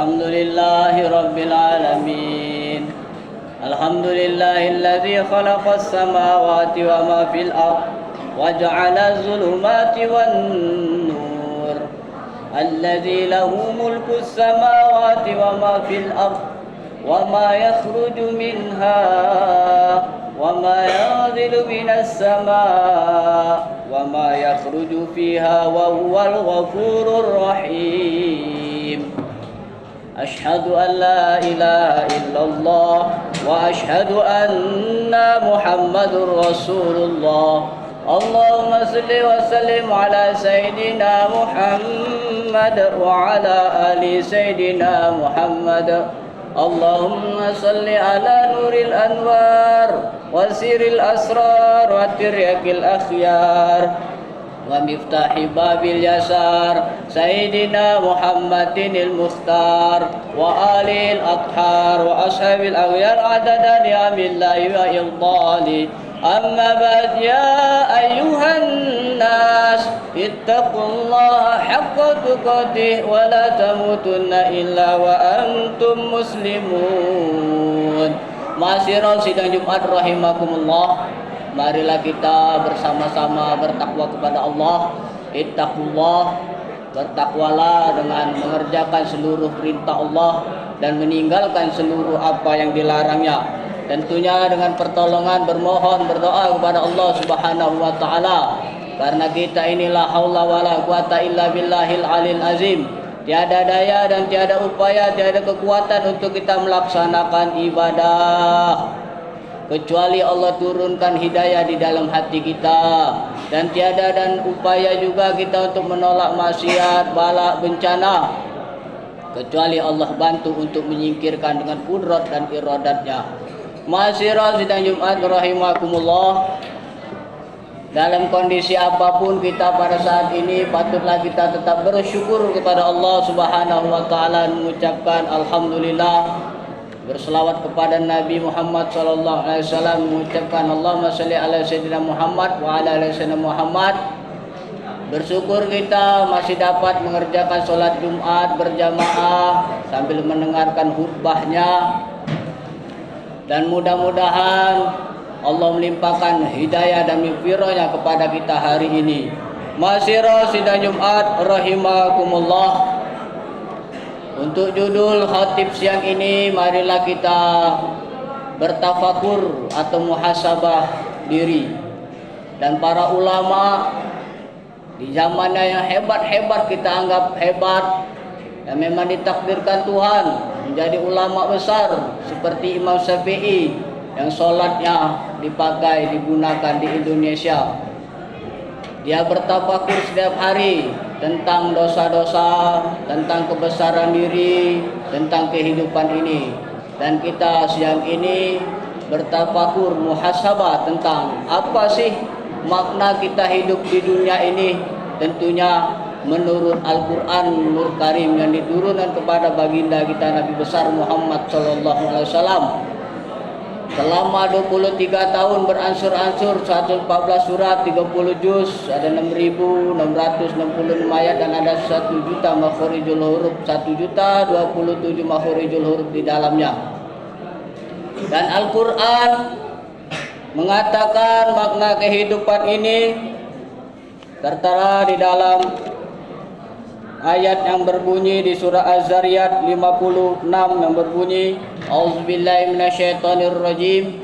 الحمد لله رب العالمين. الحمد لله الذي خلق السماوات وما في الأرض وجعل الظلمات والنور، الذي له ملك السماوات وما في الأرض وما يخرج منها وما ينزل من السماء وما يخرج فيها وهو الغفور الرحيم. أشهد أن لا إله إلا الله وأشهد أن محمد رسول الله. اللهم صل وسلم على سيدنا محمد وعلى آل سيدنا محمد. اللهم صل على نور الأنوار وسير الأسرار وترياق الأخيار ومفتاح باب اليسار سيدنا محمد المختار وآله الأطهار وأصحاب الأغيار عدد نعم الله وإفضاله. أما بعد، يا أيها الناس اتقوا الله حق تقاته ولا تموتن إلا وأنتم مسلمون. Ma'asyiral sidang Jumat rahimakumullah, marilah kita bersama-sama bertakwa kepada Allah. Ittaqullah, bertakwalah dengan mengerjakan seluruh perintah Allah dan meninggalkan seluruh apa yang dilarangnya. Tentunya dengan pertolongan, bermohon, berdoa kepada Allah Subhanahu wa taala. Karena kita inilah haula wala quwata illa billahil alil azim. Tiada daya dan tiada upaya, tiada kekuatan untuk kita melaksanakan ibadah kecuali Allah turunkan hidayah di dalam hati kita, dan tiada dan upaya juga kita untuk menolak maksiat, bala, bencana kecuali Allah bantu untuk menyingkirkan dengan kudrat dan iradatnya. Ma'asyiral sidang Jumat rahimakumullah, dalam kondisi apapun kita pada saat ini patutlah kita tetap bersyukur kepada Allah Subhanahu wa taala, mengucapkan alhamdulillah, berselawat kepada Nabi Muhammad sallallahu alaihi wasallam, mengucapkan Allahumma shalli ala sayyidina Muhammad wa ala ali sayyidina Muhammad. Bersyukur kita masih dapat mengerjakan sholat Jumat berjamaah sambil mendengarkan khutbahnya, dan mudah-mudahan Allah melimpahkan hidayah dan maghfirahnya kepada kita hari ini. Ma'asyiral sidang Jumat rahimakumullah, untuk judul khatib siang ini, marilah kita bertafakur atau muhasabah diri. Dan para ulama di zamannya yang hebat-hebat, kita anggap hebat, dan memang ditakdirkan Tuhan menjadi ulama besar seperti Imam Syafi'i yang sholatnya digunakan di Indonesia. Dia bertafakur setiap hari tentang dosa-dosa, tentang kebesaran diri, tentang kehidupan ini. Dan kita siang ini bertafakur muhasabah tentang apa sih makna kita hidup di dunia ini. Tentunya menurut Al-Quran Nur Karim yang diturunkan kepada baginda kita Nabi besar Muhammad SAW. Selama 23 tahun beransur-ansur, 114 surat, 30 juz, ada 6.666 ayat, dan ada 1 juta makhorijul huruf, 1.027 makhorijul huruf di dalamnya. Dan Al-Quran mengatakan makna kehidupan ini tertera di dalam ayat yang berbunyi di surah Az-Zariyat 56 yang berbunyi, A'udzubillahi minasyaitonirrajim.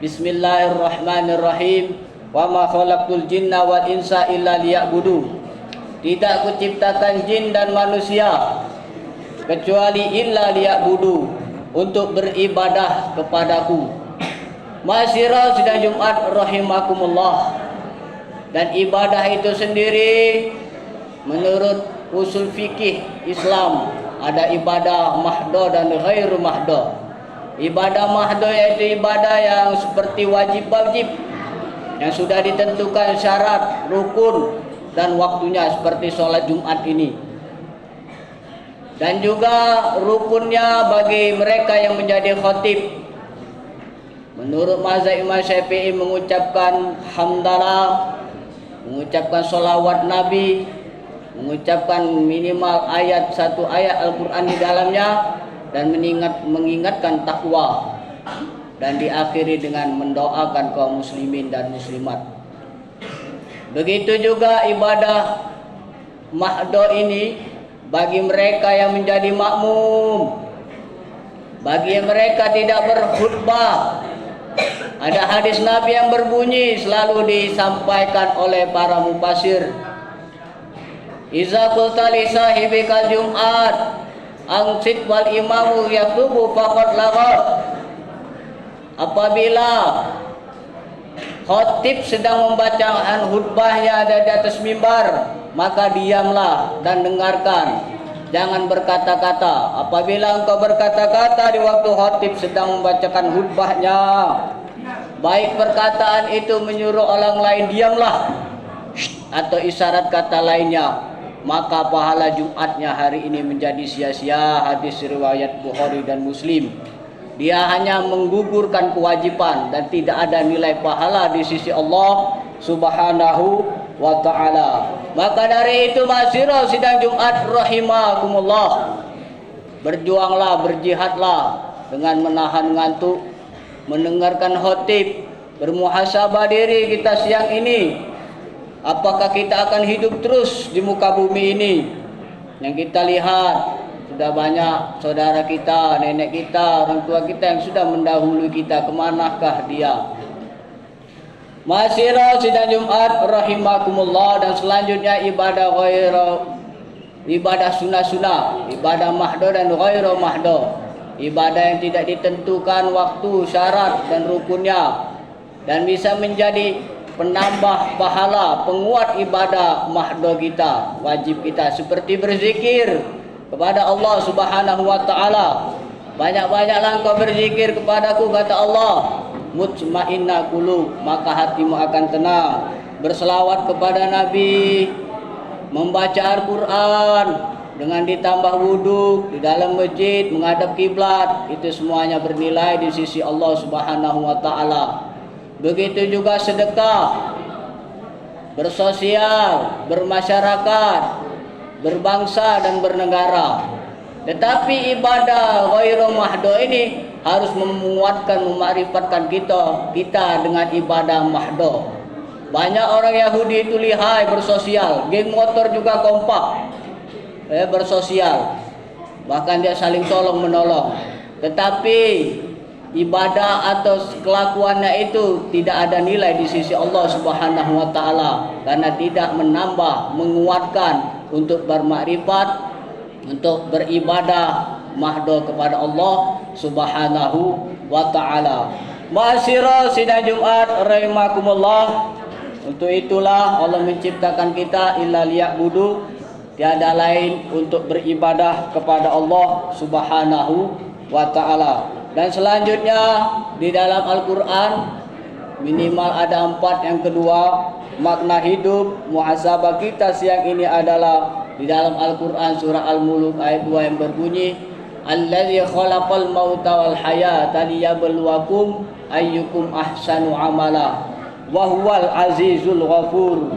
Bismillahirrahmanirrahim. Wa ma khalaqtul jinna wal insa illa liya'budu. Tidak kuciptakan jin dan manusia kecuali illa liya'budu, untuk beribadah kepadaku. Ma'asyiral sidang Jumat rahimakumullah, dan ibadah itu sendiri menurut usul fikih Islam ada ibadah mahdoh dan ghairu mahdoh. Ibadah mahdoh yaitu ibadah yang seperti wajib-wajib yang sudah ditentukan syarat, rukun dan waktunya, seperti sholat Jumat ini. Dan juga rukunnya bagi mereka yang menjadi khatib. Menurut mazhab Imam Syafi'i mengucapkan hamdalah, mengucapkan sholawat Nabi, mengucapkan minimal satu ayat Al-Quran di dalamnya, dan mengingatkan takwa, dan diakhiri dengan mendoakan kaum muslimin dan muslimat. Begitu juga ibadah mahdo ini bagi mereka yang menjadi makmum, bagi mereka tidak berkhutbah. Ada hadis Nabi yang berbunyi selalu disampaikan oleh para mufasir, Iza qulta li sahibikal jum'at angsit wal imamu yaktubu faqad laghat. Apabila khatib sedang membacakan khutbahnya ada di atas mimbar, maka diamlah dan dengarkan, jangan berkata-kata. Apabila engkau berkata-kata di waktu khatib sedang membacakan khutbahnya, baik perkataan itu menyuruh orang lain diamlah atau isyarat kata lainnya, maka pahala Jumatnya hari ini menjadi sia-sia. Hadis riwayat Bukhari dan Muslim. Dia hanya menggugurkan kewajiban dan tidak ada nilai pahala di sisi Allah Subhanahu wa ta'ala. Maka dari itu ma'asyiral sidang Jumat rahimakumullah, berjuanglah, berjihadlah dengan menahan ngantuk, mendengarkan khotib, bermuhasabah diri kita siang ini. Apakah kita akan hidup terus di muka bumi ini? Yang kita lihat sudah banyak saudara kita, nenek kita, orang tua kita yang sudah mendahului kita. Kemanakah dia? Ma'asyiral sidang Jumat rahimakumullah. Dan selanjutnya ibadah sunnah-sunnah, ibadah mahdo dan ghairu mahdo, ibadah yang tidak ditentukan waktu, syarat dan rukunnya, dan bisa menjadi penambah pahala, penguat ibadah mahdo kita, wajib kita, seperti berzikir kepada Allah Subhanahu wa ta'ala. Banyak-banyaklah engkau berzikir kepadaku, kata Allah, mutmainnah qulub, maka hatimu akan tenang. Berselawat kepada Nabi, membaca Al-Quran, dengan ditambah wudhu di dalam masjid, menghadap kiblat, itu semuanya bernilai di sisi Allah Subhanahu wa ta'ala. Begitu juga sedekah, bersosial, bermasyarakat, berbangsa dan bernegara. Tetapi ibadah ghairu mahdo ini harus menguatkan, memakrifatkan kita dengan ibadah mahdo. Banyak orang Yahudi itu lihai bersosial, geng motor juga kompak bersosial, bahkan dia saling tolong menolong. Tetapi ibadah atau kelakuannya itu tidak ada nilai di sisi Allah Subhanahu wa ta'ala, karena tidak menambah, menguatkan untuk bermakrifat, untuk beribadah mahdo kepada Allah Subhanahu wa ta'ala. Ma'asyiral sidang Jumat rahimakumullah. Untuk itulah Allah menciptakan kita illa liya'budu, tiada lain untuk beribadah kepada Allah Subhanahu wa ta'ala. Dan selanjutnya di dalam Al-Quran minimal ada 4. Yang kedua, makna hidup muhasabah kita siang ini adalah di dalam Al-Quran surah Al-Mulk ayat 2 yang berbunyi, Allazi khalaqal mauta wal hayata liyabluwakum ayyukum ahsanu amala wa huwal azizul ghafur.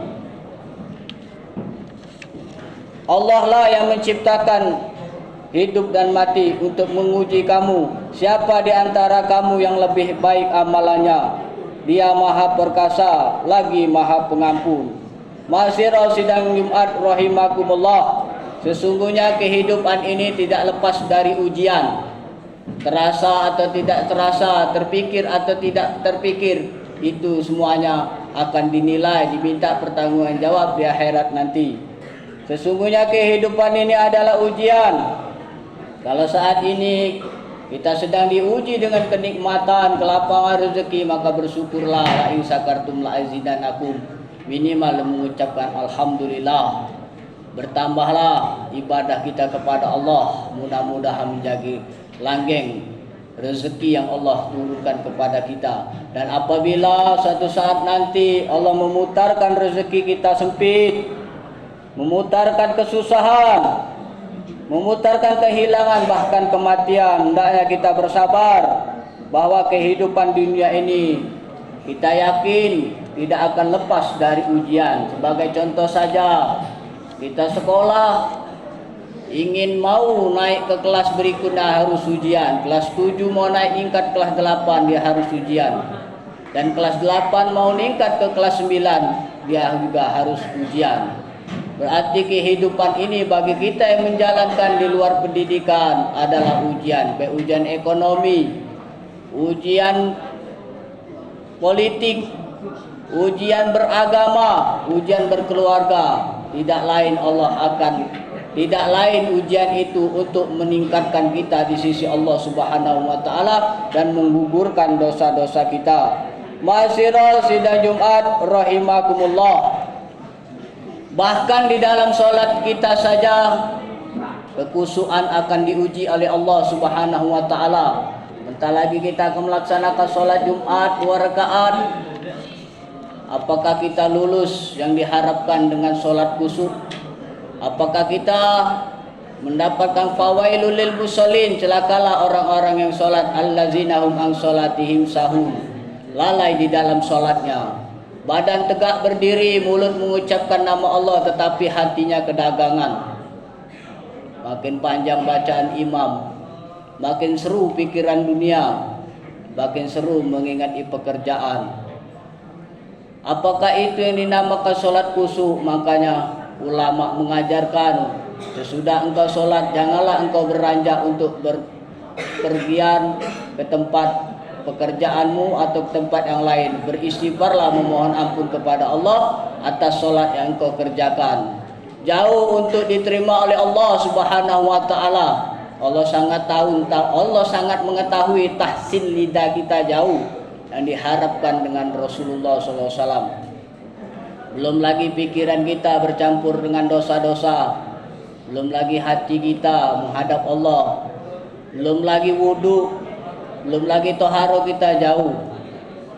Allah lah yang menciptakan hidup dan mati untuk menguji kamu, siapa di antara kamu yang lebih baik amalannya. Dia maha perkasa lagi maha pengampun. Ma'asyiral sidang Jumat rahimakumullah, sesungguhnya kehidupan ini tidak lepas dari ujian. Terasa atau tidak terasa, terpikir atau tidak terpikir, itu semuanya akan dinilai, diminta pertanggunganjawab di akhirat nanti. Sesungguhnya kehidupan ini adalah ujian. Kalau saat ini kita sedang diuji dengan kenikmatan, kelapangan rezeki, maka bersyukurlah, la in syakartum la azidanakum. Minimal mengucapkan alhamdulillah. Bertambahlah ibadah kita kepada Allah, mudah-mudahan menjadi langgeng rezeki yang Allah turunkan kepada kita. Dan apabila suatu saat nanti Allah memutarkan rezeki kita sempit, memutarkan kesusahan, memutarkan kehilangan, bahkan kematian, hendaknya kita bersabar bahwa kehidupan dunia ini kita yakin tidak akan lepas dari ujian. Sebagai contoh saja, Kita sekolah, ingin mau naik ke kelas berikutnya harus ujian. Kelas 7 mau naik tingkat kelas 8 dia harus ujian. Dan kelas 8 mau meningkat ke kelas 9 dia juga harus ujian. Berarti kehidupan ini bagi kita yang menjalankan di luar pendidikan adalah ujian. Baik ujian ekonomi, ujian politik, ujian beragama, ujian berkeluarga. Tidak lain ujian itu untuk meningkatkan kita di sisi Allah Subhanahu wa taala dan menggugurkan dosa-dosa kita. Ma'asyiral sidang Jumat rahimakumullah. Bahkan di dalam salat kita saja kekhusyuan akan diuji oleh Allah Subhanahu wa taala. Bentar lagi kita akan melaksanakan salat Jumat 2 rakaat. Apakah kita lulus yang diharapkan dengan salat khusyuk? Apakah kita mendapatkan fawailul lil musallin? Celakalah orang-orang yang salat allazina hum an salatihim sahun. Lalai di dalam salatnya. Badan tegak berdiri, mulut mengucapkan nama Allah tetapi hatinya kedagangan. Makin panjang bacaan imam, makin seru pikiran dunia, makin seru mengingati pekerjaan. Apakah itu yang dinamakan sholat khusyuk? Makanya ulama mengajarkan sesudah engkau sholat janganlah engkau beranjak untuk berpergian ke tempat pekerjaanmu atau ke tempat yang lain. Beristighfarlah, memohon ampun kepada Allah atas sholat yang engkau kerjakan. Jauh untuk diterima oleh Allah Subhanahu wa taala. Allah sangat mengetahui tahsin lidah kita jauh yang diharapkan dengan Rasulullah SAW. Belum lagi pikiran kita bercampur dengan dosa-dosa, belum lagi hati kita menghadap Allah, belum lagi wudu, belum lagi toharo kita jauh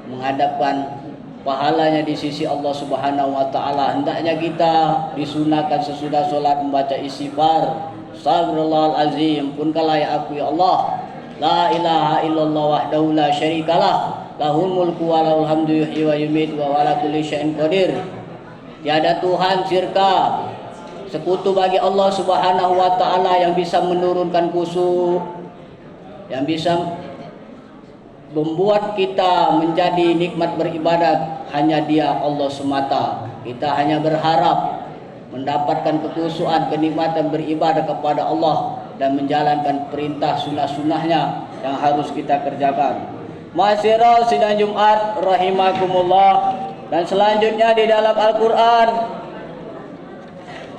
menghadapkan pahalanya di sisi Allah Subhanahu wa taala. Hendaknya kita disunahkan sesudah sholat membaca istighfar, Astagfirullahal azim, ampunkanlah ya aku ya Allah, la ilaha illallah wahdahu la syarikalah, lahul mulku wa lahul hamdu yuhyi wa yumiit wa ala kulli syai'in qadir. Tiada Tuhan syirka sekutu bagi Allah Subhanahu wa taala yang bisa menurunkan khusyuk, yang bisa membuat kita menjadi nikmat beribadat hanya Dia Allah semata. Kita hanya berharap mendapatkan kekhusyuan, kenikmatan beribadah kepada Allah dan menjalankan perintah sunnah-sunnahnya yang harus kita kerjakan. Ma'asyiral sidang Jumat rahimakumullah. Dan selanjutnya di dalam Al-Quran,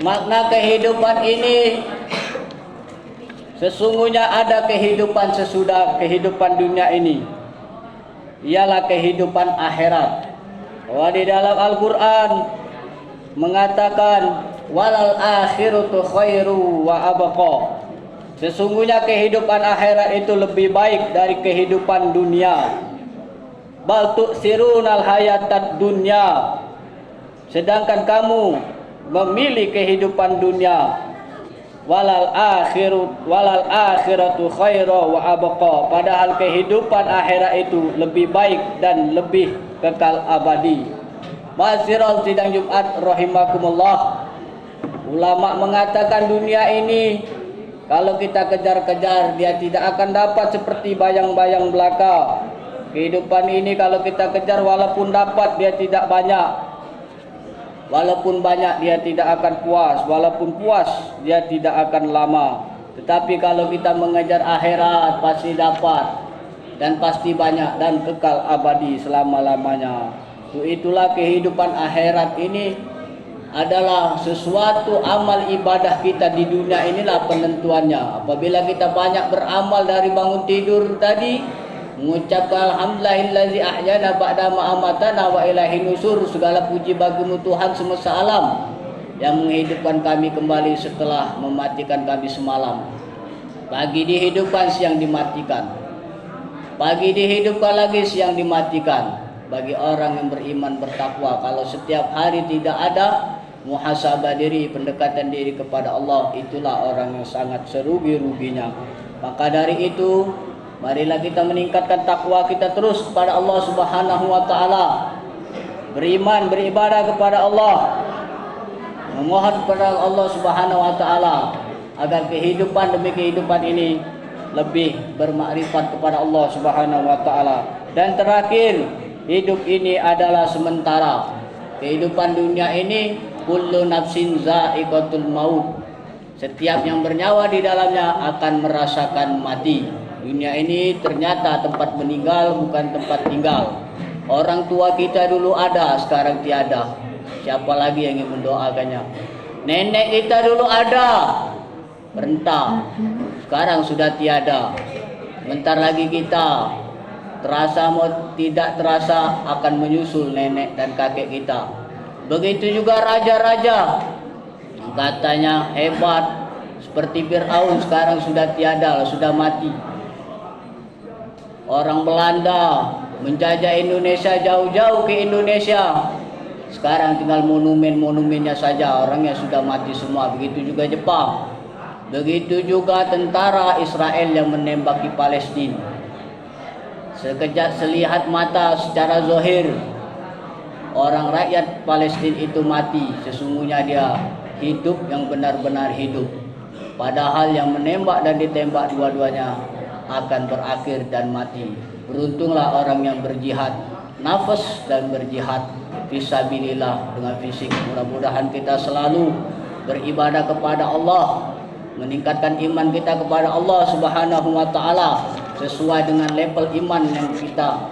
makna kehidupan ini sesungguhnya ada kehidupan sesudah kehidupan dunia ini, ialah kehidupan akhirat. Bahwa di dalam Al-Quran mengatakan walal akhiratu khairu wa abqa. Sesungguhnya kehidupan akhirat itu lebih baik dari kehidupan dunia. Bal tu'sirunal hayatad dunya. Sedangkan kamu memilih kehidupan dunia. Walal akhiratu khairu wa abqa. Padahal kehidupan akhirat itu lebih baik dan lebih kekal abadi. Ma'asyiral sidang Jumat rahimakumullah. Ulama mengatakan dunia ini kalau kita kejar-kejar dia tidak akan dapat seperti bayang-bayang belaka. Kehidupan ini kalau kita kejar walaupun dapat dia tidak banyak. Walaupun banyak dia tidak akan puas, walaupun puas dia tidak akan lama. Tetapi kalau kita mengejar akhirat pasti dapat dan pasti banyak dan kekal abadi selama-lamanya. Itulah kehidupan akhirat ini adalah sesuatu amal ibadah kita di dunia inilah penentuannya. Apabila kita banyak beramal dari bangun tidur tadi, mengucapkan alhamdulillahillazi ahyana ba'da ma amatana wa ilaihi nusur, segala puji bagimu Tuhan semesta alam yang menghidupkan kami kembali setelah mematikan kami semalam. Pagi dihidupkan, siang dimatikan. Pagi dihidupkan lagi, siang dimatikan. Bagi orang yang beriman bertakwa, kalau setiap hari tidak ada muhasabah diri, pendekatan diri kepada Allah, itulah orang yang sangat serugi-ruginya. Maka dari itu marilah kita meningkatkan takwa kita terus kepada Allah Subhanahu wa taala. Beriman, beribadah kepada Allah. memohon kepada Allah Subhanahu wa taala agar kehidupan demi kehidupan ini lebih bermakrifat kepada Allah Subhanahu wa taala. Dan terakhir, hidup ini adalah sementara. Kehidupan dunia ini kullu nafsin za'iqatul maut. Setiap yang bernyawa di dalamnya akan merasakan mati. Dunia ini ternyata tempat meninggal, bukan tempat tinggal. Orang tua kita dulu ada, sekarang tiada. Siapa lagi yang ingin mendoakannya? Nenek kita dulu ada, renta, sekarang sudah tiada. Bentar lagi kita, terasa mau tidak terasa, akan menyusul nenek dan kakek kita. Begitu juga raja-raja, katanya hebat seperti Fir'aun, sekarang sudah tiada, sudah mati. Orang Belanda menjajah Indonesia, jauh-jauh ke Indonesia, sekarang tinggal monumen-monumennya saja, orangnya sudah mati semua. Begitu juga Jepang, begitu juga tentara Israel yang menembaki Palestina. Sekejap selihat mata secara zahir, orang rakyat Palestina itu mati, sesungguhnya dia hidup yang benar-benar hidup. Padahal yang menembak dan ditembak dua-duanya akan berakhir dan mati. Beruntunglah orang yang berjihad nafas dan berjihad fisabilillah dengan fisik. Mudah-mudahan kita selalu beribadah kepada Allah, meningkatkan iman kita kepada Allah Subhanahu wa taala sesuai dengan level iman yang kita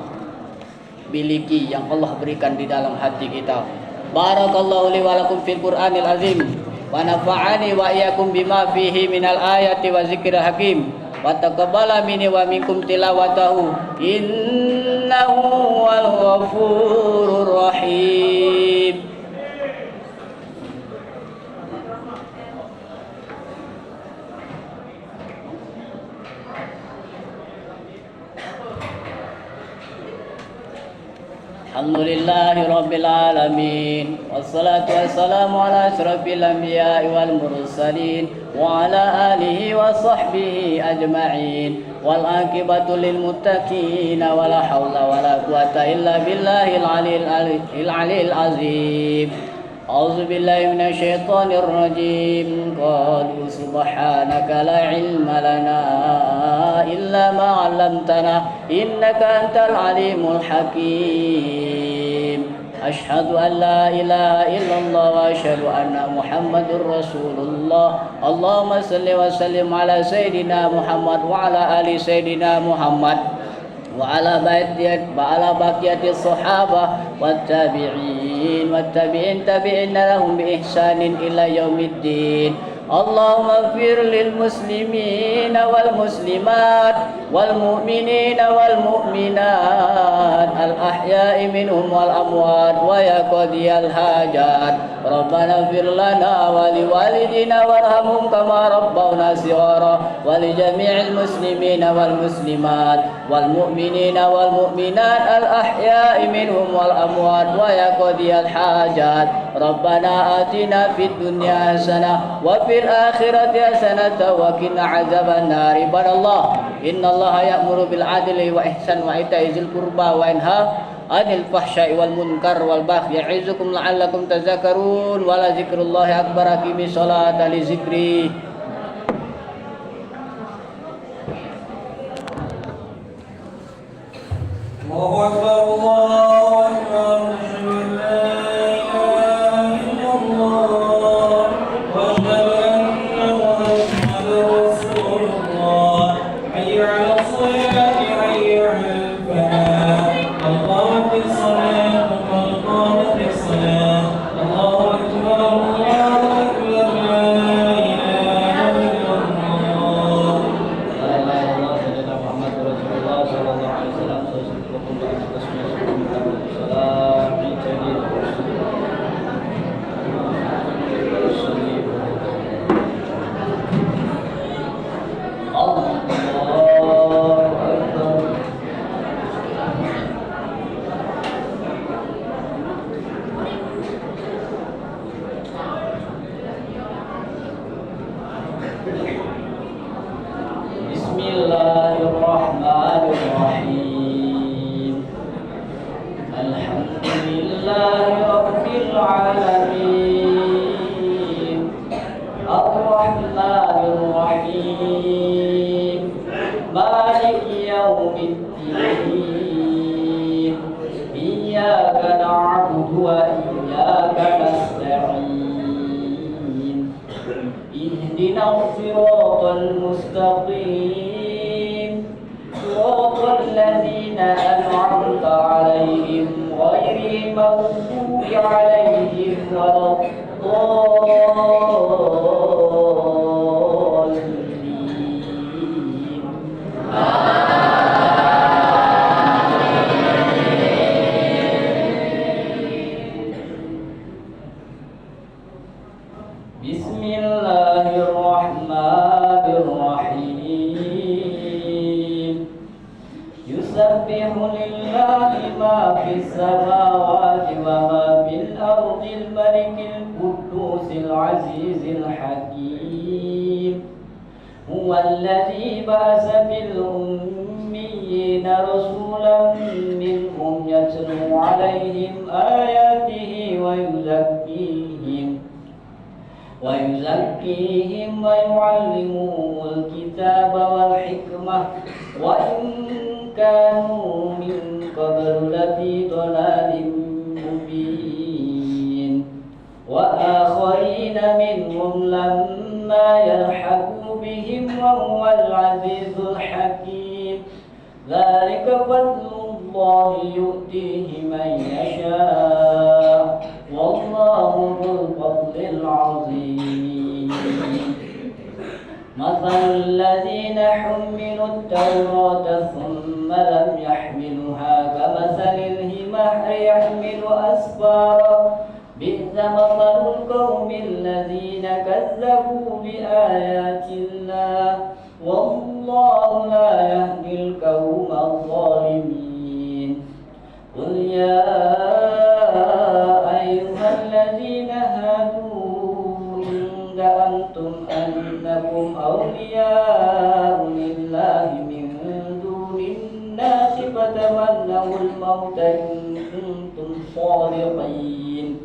miliki, yang Allah berikan di dalam hati kita. Barakallahu li wa lakum fil Qur'anil azim wa nafa'ani wa iyyakum bima fihi minal ayati wa zikril hakim wa taqabbala minni wa minkum tilawatahu innahu wal ghafurur rahim. Alhamdulillahi Rabbil Alamin, wassalatu wassalamu ala asyrafil anbiya'i wal mursalin wa ala alihi wa sahbihi ajma'in wal aqibatu lil muttaqin wa la hawla wa la quwata illa billahil aliyyil azim. A'udzu billahi minasy syaithanir rajim. Qalu subhanaka la ilma lana illa ma 'allamtana innaka antal alimul hakim. Asyhadu an la ilaha illallah wa asyhadu anna Muhammadur Rasulullah. Allahumma shalli wa sallim ala sayidina Muhammad wa ala ali sayidina Muhammad wa ala baqiyati sahabah wat tabi'in tabi'ina lahum bi ihsanin ila yaumiddin. Allahumma ighfir lil muslimina wal muslimat wal mu'minina wal mu'minat al ahya'i minhum wal amwat wa ya qadiyal hajat. Rabbana ighfir lana wa li walidina warhamhum kama rabbawna shighara wa li jami'il muslimina wal muslimat wal mu'minina wal mu'minat al ahya'i minhum wal amwat wa ya qadiyal hajat. Rabbana atina fid dunya hasanah wa fil akhirati hasanatan wa qina adzaban nar. Ibadallah, innallaha ya'muru bil adli wa ihsan wa ita'i dzil qurba wa yanha 'anil fahsya'i wal munkar wal baghi ya'izukum la'allakum tadhakkarun. Wa la dzikrullahi akbar. Aqimis sholata li dzikri. Allahu akbar, Allahu akbar. Allah مالك يوم الدين إياك نعبد وإياك نستعين اهدنا الصراط المستقيم صراط الذين أنعمت عليهم غير المغضوب عليهم ولا الضالين. بسم الله الرحمن الرحيم يسبح لله ما في السماوات وما في الأرض الملك القدوس العزيز الحكيم هو الذي بعث في الأميين رسولا منهم يتلو عليهم آياته ويزكيهم ويعلمهم الكتاب والحكمة وإن كانوا من قبل لفي ضلال مبين وآخرين منهم لما يلحقوا بهم وهو العزيز الحكيم ذلك فضل الله يؤتيه من يشاء والله ذو الفضل العظيم مثل الذين حملوا التوراة ثم لم يحملوها كمثل الحمار يحمل أسفارا بئس مثل القوم الذين كذبوا بآيات الله والله لا يهدي القوم الظالمين قل يا أيها الذين هادوا إن زعمتم أنكم أولياء لله من دون الناس فتمنوا الموت إن كنتم صادقين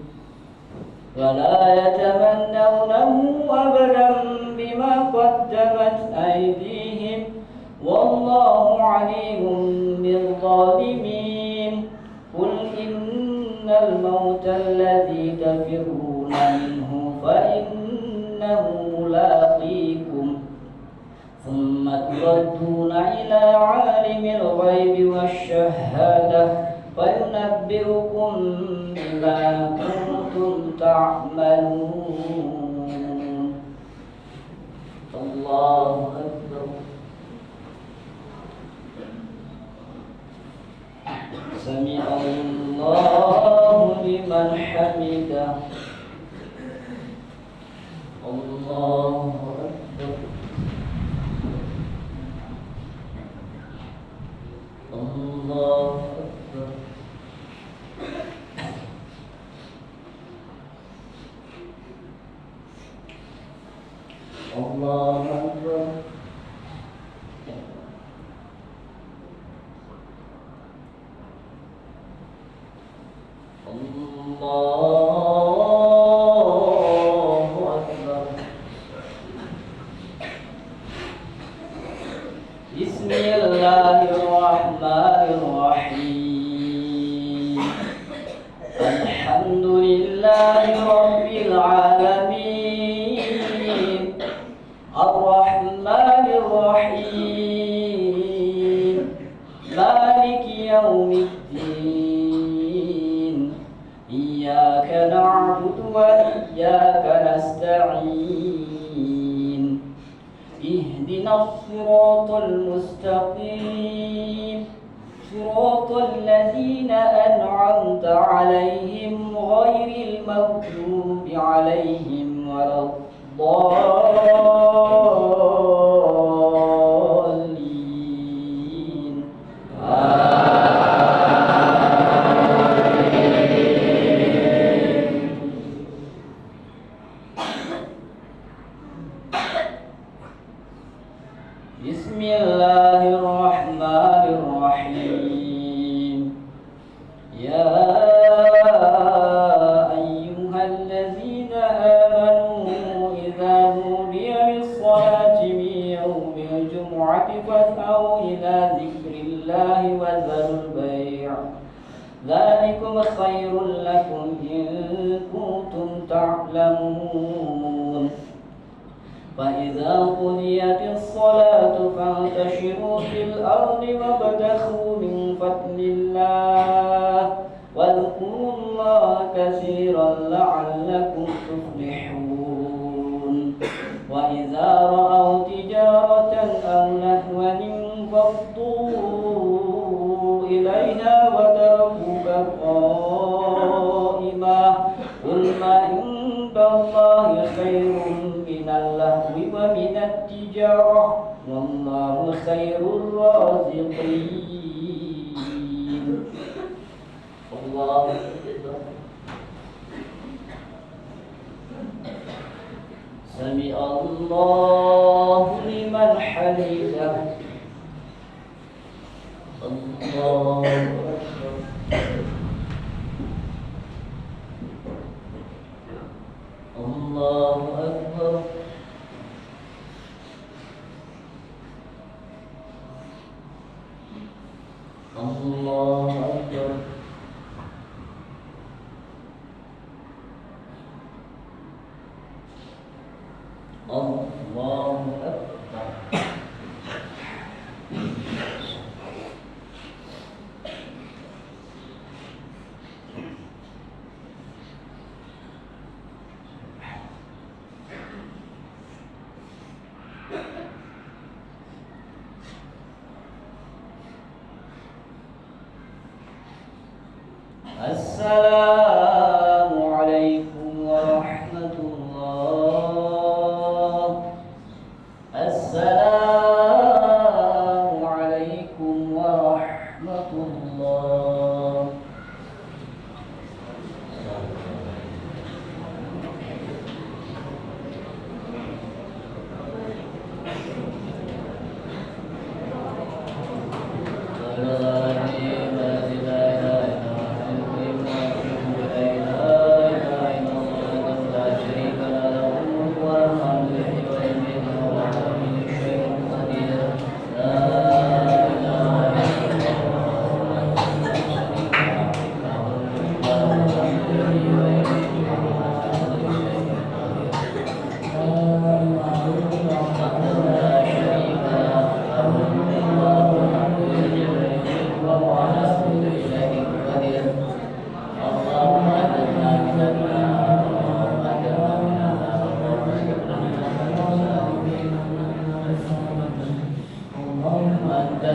ولا يتمنونه أبدا بما قدمت أيديهم والله عليم بالظالمين قل إن الموت الذي تفرون منه فإنه ملاقيكم ثم تردون إلى عالم الغيب والشهادة فينبئكم بما كنتم تعملون الله أكبر سمع الله لمن حمده الله أكبر الله أكبر الله أكبر الله أكبر بسم الله الرحمن الرحيم الحمد لله رب العالمين الرحمن الرحيم مالك يوم الدين إياك نعبد وإياك نستعين اهدنا الصراط المستقيم صراط الذين أنعمت عليهم غير المغضوب عليهم ولا الضالين بسم الله الرحمن الرحيم يا أيها الذين آمنوا إذا نودي للصلاة فاسعوا إلى ذكر الله وذروا البيع ذلكم خير لكم إن كنتم تعلمون فإذا قضيت الصلاة فانتشروا في الأرض وابتغوا من فضل الله واذكروا الله كثيرا لعلكم تفلحون وإذا رأوا تجارة أو لهوا انفضوا إليها وتركوك قائما قل ما عند الله خير من اللهو ومن التجارة والله خير الرازقين الله أكبر سمع الله لمن حمده الله أكبر الله أكبر الله أكبر الله أكبر السلام عليكم ورحمة الله السلام عليكم ورحمة الله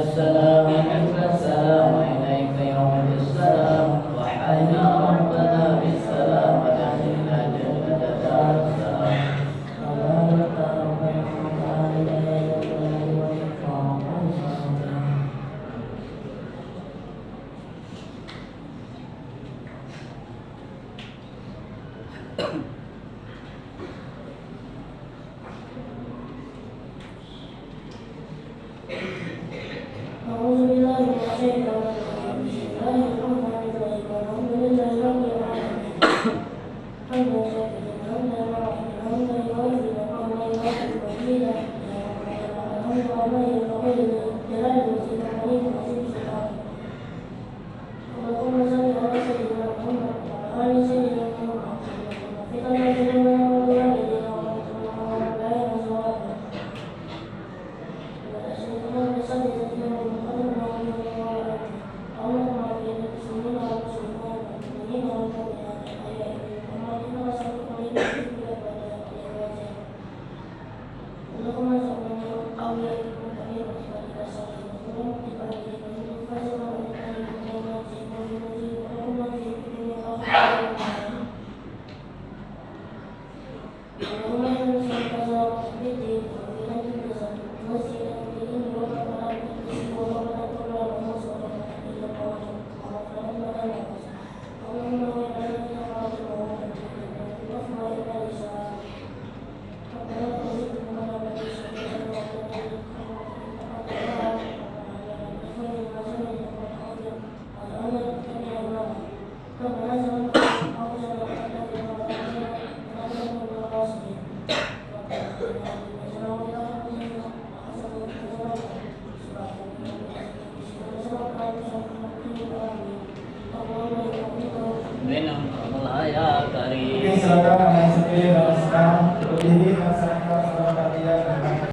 السلام عليك السلام عليك يوم السلام وحينا ربنا بالسلام ودخلنا جنة دار السلام أعوذ بالله minhum ya karim. Mungkin silakan yang sendiri dan sekarang berdiri dan